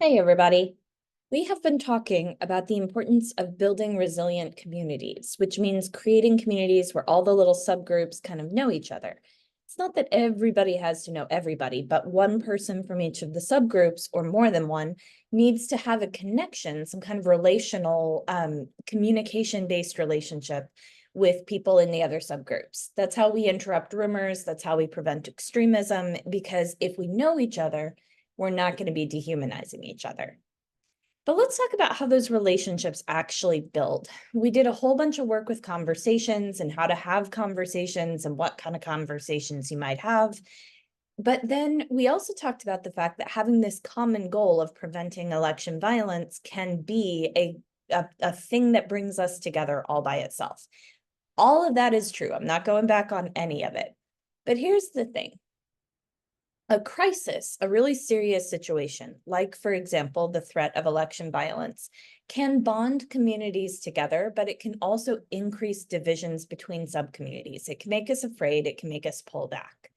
Hey, everybody. We have been talking about the importance of building resilient communities, which means creating communities where all the little subgroups kind of know each other. It's not that everybody has to know everybody, but one person from each of the subgroups, or more than one, needs to have a connection, some kind of relational, communication-based relationship with people in the other subgroups. That's how we interrupt rumors. That's how we prevent extremism, because if we know each other, we're not going to be dehumanizing each other. But let's talk about how those relationships actually build. We did a whole bunch of work with conversations and how to have conversations and what kind of conversations you might have. But then we also talked about the fact that having this common goal of preventing election violence can be a thing that brings us together all by itself. All of that is true. I'm not going back on any of it. But here's the thing. A crisis, a really serious situation, like, for example, the threat of election violence, can bond communities together, but it can also increase divisions between subcommunities. It can make us afraid, it can make us pull back.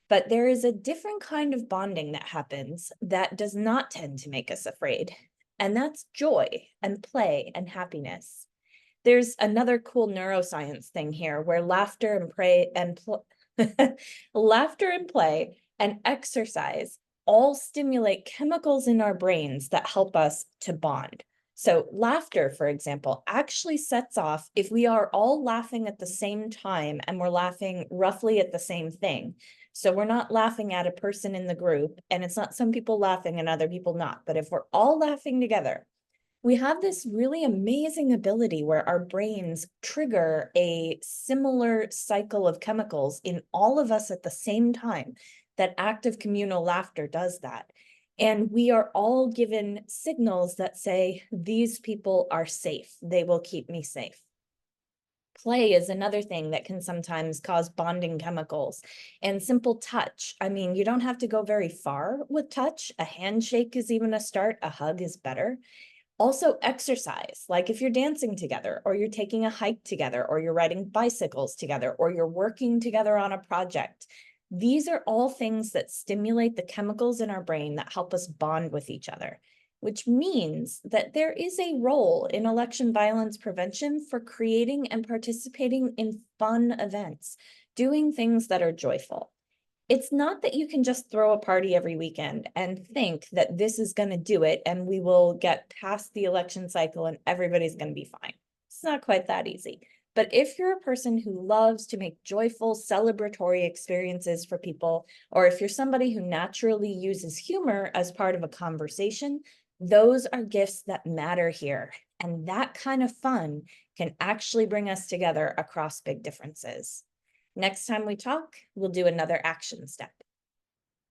But there is a different kind of bonding that happens that does not tend to make us afraid, and that's joy and play and happiness. There's another cool neuroscience thing here where laughter and play and exercise all stimulate chemicals in our brains that help us to bond. So laughter, for example, actually sets off, if we are all laughing at the same time and we're laughing roughly at the same thing. So we're not laughing at a person in the group, and it's not some people laughing and other people not, but if we're all laughing together, we have this really amazing ability where our brains trigger a similar cycle of chemicals in all of us at the same time. That active communal laughter does that. And we are all given signals that say, these people are safe. They will keep me safe. Play is another thing that can sometimes cause bonding chemicals, and simple touch. I mean, you don't have to go very far with touch. A handshake is even a start. A hug is better. Also exercise, like if you're dancing together, or you're taking a hike together, or you're riding bicycles together, or you're working together on a project. These are all things that stimulate the chemicals in our brain that help us bond with each other, which means that there is a role in election violence prevention for creating and participating in fun events, doing things that are joyful. It's not that you can just throw a party every weekend and think that this is going to do it and we will get past the election cycle and everybody's going to be fine. It's not quite that easy. But if you're a person who loves to make joyful, celebratory experiences for people, or if you're somebody who naturally uses humor as part of a conversation, those are gifts that matter here. And that kind of fun can actually bring us together across big differences. Next time we talk, we'll do another action step.